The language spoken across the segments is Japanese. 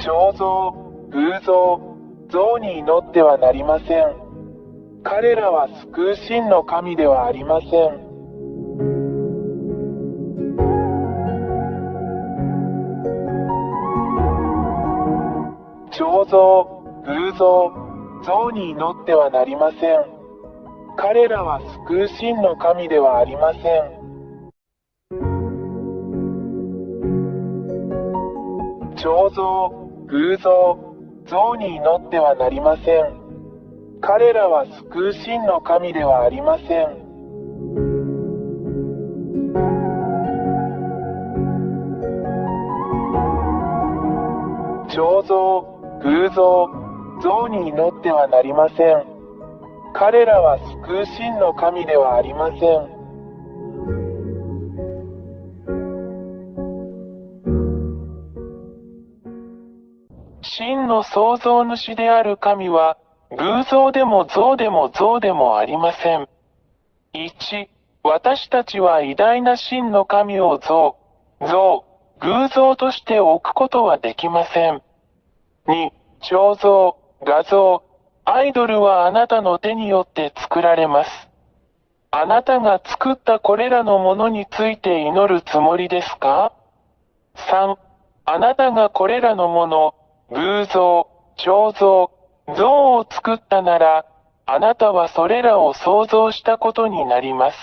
彫像、偶像、像に祈ってはなりません。彼らは救う真の神ではありません。彫像、偶像、像に祈ってはなりません。彼らは救う真の神ではありません。彫像、偶像、像に祈ってはなりません。彼らは救う真の神ではありません。彫像、偶像、像に祈ってはなりません。彼らは救う真の神ではありません。真の創造主である神は、偶像でも像でも像でもありません。1、私たちは偉大な真の神を像、偶像として置くことはできません。2、彫像、画像、アイドルはあなたの手によって作られます。あなたが作ったこれらのものについて祈るつもりですか？ 3、あなたがこれらのもの、偶像、彫像、像を作ったなら、あなたはそれらを創造したことになります。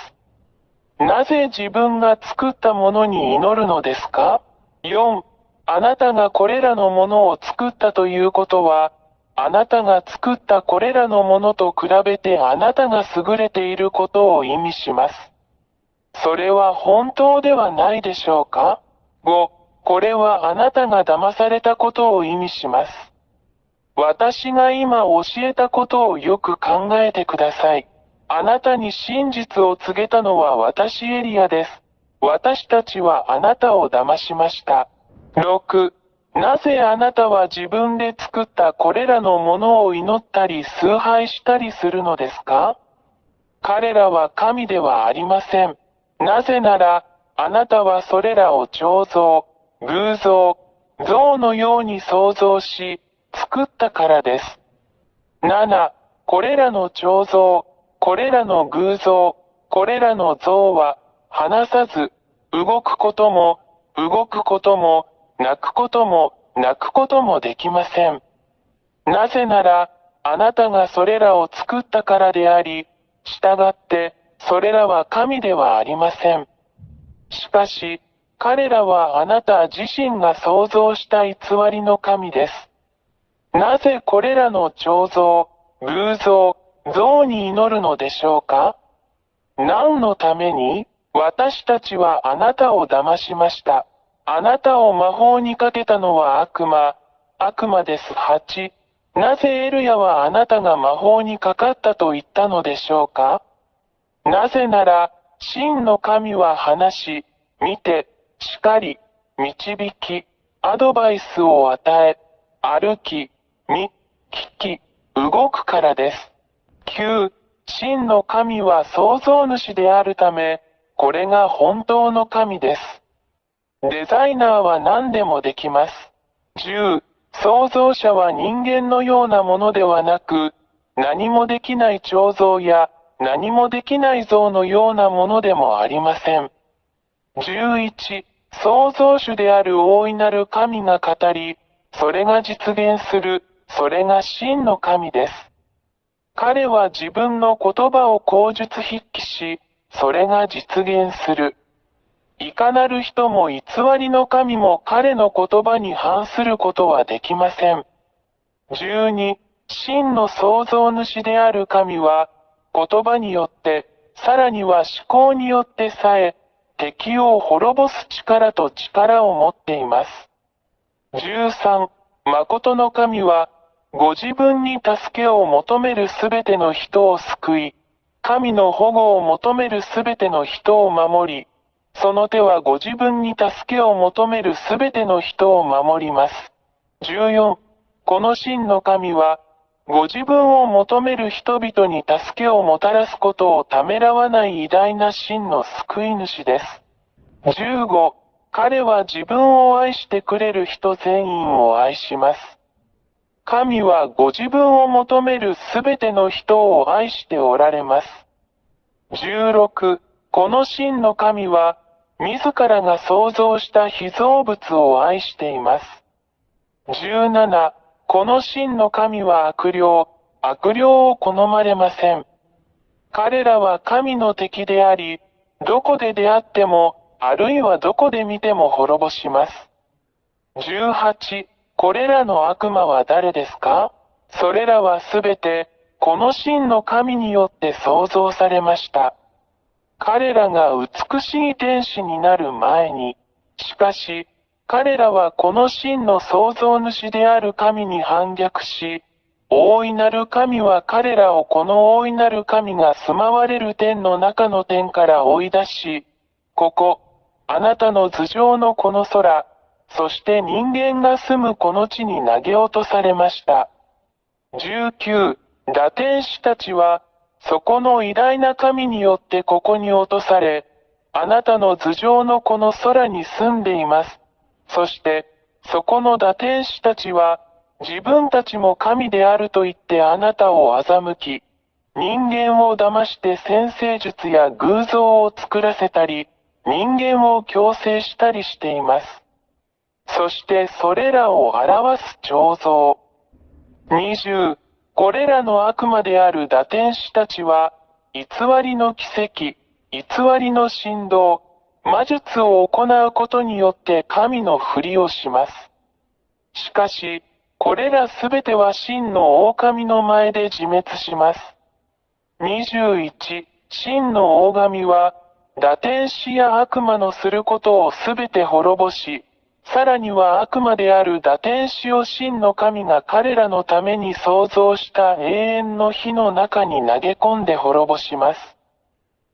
なぜ自分が作ったものに祈るのですか？ 4、あなたがこれらのものを作ったということは、あなたが作ったこれらのものと比べてあなたが優れていることを意味します。それは本当ではないでしょうか？ 5、これはあなたが騙されたことを意味します。私が今教えたことをよく考えてください。あなたに真実を告げたのは私エリアです。私たちはあなたを騙しました。6、なぜあなたは自分で作ったこれらのものを祈ったり崇拝したりするのですか？彼らは神ではありません。なぜなら、あなたはそれらを彫像、偶像、像のように創造し、作ったからです。7、これらの彫像、これらの偶像、これらの像は、話さず、動くことも、泣くことも、泣くこともできません。なぜなら、あなたがそれらを作ったからであり、従って、それらは神ではありません。しかし、彼らはあなた自身が創造した偽りの神です。なぜこれらの彫像、偶像、像に祈るのでしょうか？何のために？私たちはあなたを騙しました。あなたを魔法にかけたのは悪魔です。8、なぜエルヤはあなたが魔法にかかったと言ったのでしょうか？なぜなら、真の神は話し、見て、叱り、導き、アドバイスを与え、歩き、見、聞き、動くからです。9、真の神は創造主であるため、これが本当の神です。デザイナーは何でもできます。10、創造者は人間のようなものではなく、何もできない彫像や、何もできない像のようなものでもありません。11、創造主である大いなる神が語り、それが実現する、それが真の神です。彼は自分の言葉を口述筆記し、それが実現する。いかなる人も偽りの神も彼の言葉に反することはできません。12、真の創造主である神は、言葉によって、さらには思考によってさえ、敵を滅ぼす力と力を持っています。13、誠の神は、ご自分に助けを求めるすべての人を救い、神の保護を求めるすべての人を守り、その手はご自分に助けを求めるすべての人を守ります。14、この真の神は、ご自分を求める人々に助けをもたらすことをためらわない偉大な真の救い主です。15、彼は自分を愛してくれる人全員を愛します。神はご自分を求めるすべての人を愛しておられます。16、この真の神は、自らが創造した被造物を愛しています。17、この真の神は悪霊を好まれません。彼らは神の敵であり、どこで出会っても、あるいはどこで見ても滅ぼします。18、これらの悪魔は誰ですか？それらはすべて、この真の神によって創造されました。彼らが美しい天使になる前に、しかし、彼らはこの真の創造主である神に反逆し、大いなる神は彼らをこの大いなる神が住まわれる天の中の天から追い出し、ここ、あなたの頭上のこの空、そして人間が住むこの地に投げ落とされました。19、堕天使たちは、そこの偉大な神によってここに落とされ、あなたの頭上のこの空に住んでいます。そして、そこの堕天使たちは、自分たちも神であると言ってあなたを欺き、人間を騙して占星術や偶像を作らせたり、人間を強制したりしています。そしてそれらを表す彫像。20、これらの悪魔である堕天使たちは、偽りの奇跡、偽りの神道、魔術を行うことによって神のふりをします。しかし、これらすべては真の狼の前で自滅します。21、真の大神は、堕天使や悪魔のすることをすべて滅ぼし、さらには悪魔である堕天使を真の神が彼らのために創造した永遠の火の中に投げ込んで滅ぼします。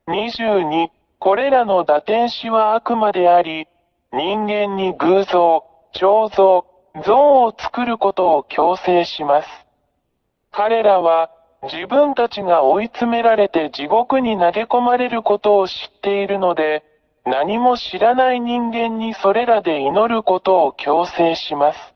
22、これらの堕天使は悪魔であり、人間に偶像、彫像、像を作ることを強制します。彼らは、自分たちが追い詰められて地獄に投げ込まれることを知っているので、何も知らない人間にそれらで祈ることを強制します。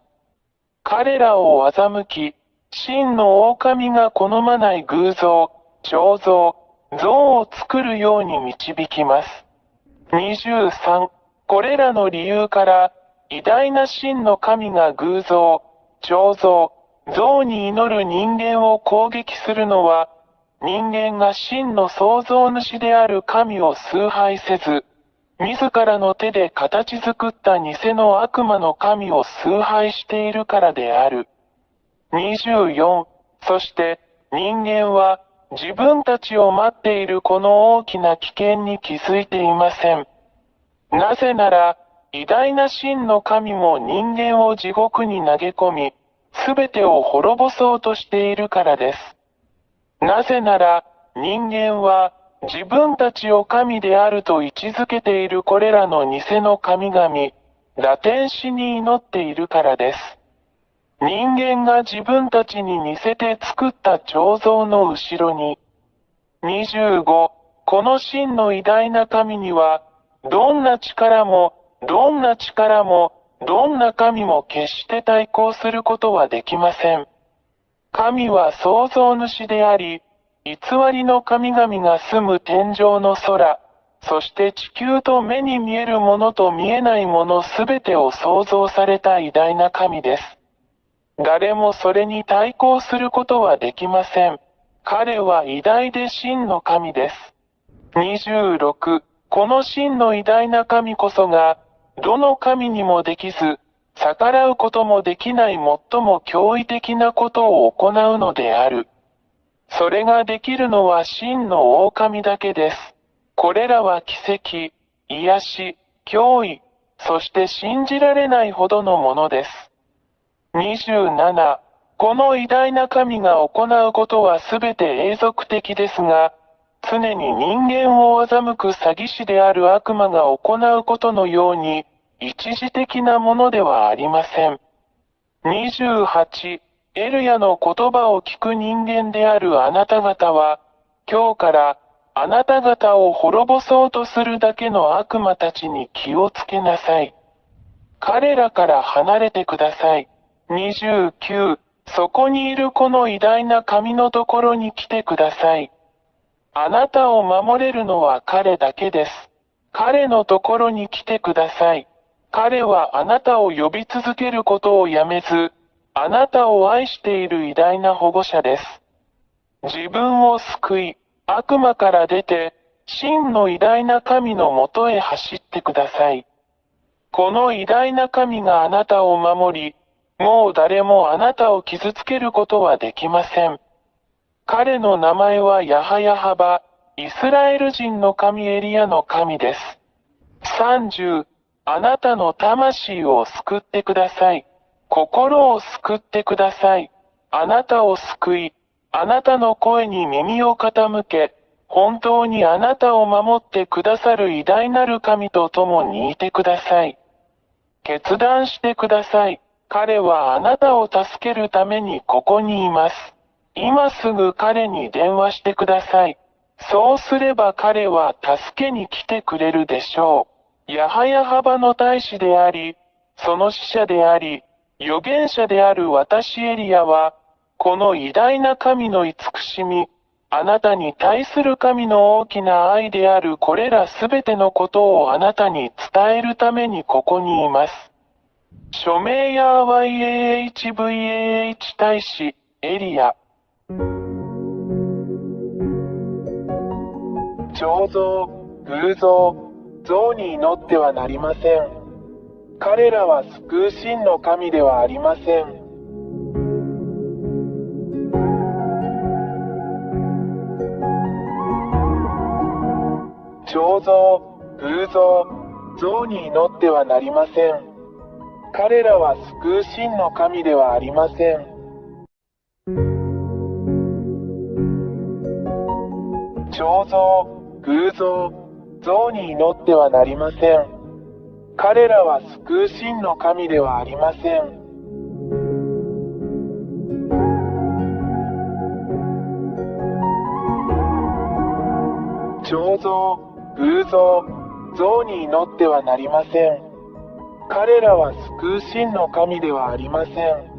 彼らを欺き、真の狼が好まない偶像、彫像、像を作るように導きます。23、これらの理由から、偉大な真の神が偶像、彫像、像に祈る人間を攻撃するのは、人間が真の創造主である神を崇拝せず、自らの手で形作った偽の悪魔の神を崇拝しているからである。24、そして人間は自分たちを待っているこの大きな危険に気づいていません。なぜなら、偉大な真の神も人間を地獄に投げ込み、すべてを滅ぼそうとしているからです。なぜなら、人間は、自分たちを神であると位置づけているこれらの偽の神々、堕天使に祈っているからです。人間が自分たちに似せて作った彫像の後ろに、25、この真の偉大な神には、どんな力も、どんな力も、どんな神も決して対抗することはできません。神は創造主であり、偽りの神々が住む天上の空、そして地球と目に見えるものと見えないものすべてを創造された偉大な神です。誰もそれに対抗することはできません。彼は偉大で真の神です。26、この真の偉大な神こそが、どの神にもできず、逆らうこともできない最も驚異的なことを行うのである。それができるのは真の狼だけです。これらは奇跡、癒し、脅威、そして信じられないほどのものです。27、この偉大な神が行うことはすべて永続的ですが、常に人間を欺く詐欺師である悪魔が行うことのように、一時的なものではありません。28、エルヤの言葉を聞く人間であるあなた方は、今日から、あなた方を滅ぼそうとするだけの悪魔たちに気をつけなさい。彼らから離れてください。29、そこにいるこの偉大な神のところに来てください。あなたを守れるのは彼だけです。彼のところに来てください。彼はあなたを呼び続けることをやめず、あなたを愛している偉大な保護者です。自分を救い、悪魔から出て、真の偉大な神のもとへ走ってください。この偉大な神があなたを守り、もう誰もあなたを傷つけることはできません。彼の名前はヤハヤハバ、イスラエル人の神エリアの神です。30、あなたの魂を救ってください。心を救ってください。あなたを救い、あなたの声に耳を傾け、本当にあなたを守ってくださる偉大なる神と共にいてください。決断してください。彼はあなたを助けるためにここにいます。今すぐ彼に電話してください。そうすれば彼は助けに来てくれるでしょう。ヤハヤハバの大使であり、その使者であり、預言者である私エリアは、この偉大な神の慈しみ、あなたに対する神の大きな愛であるこれらすべてのことをあなたに伝えるためにここにいます。署名や YAHVAH 大使、エリア。彫像、偶像、像に祈ってはなりません。彼らは救う真の神ではありません。彫像、偶像、像に祈ってはなりません。彼らは救う真の神ではありません。彫像、偶像、像に祈ってはなりません。彼らは救う真の神ではありません。彫像、偶像、像に祈ってはなりません。彼らは救う真の神ではありません。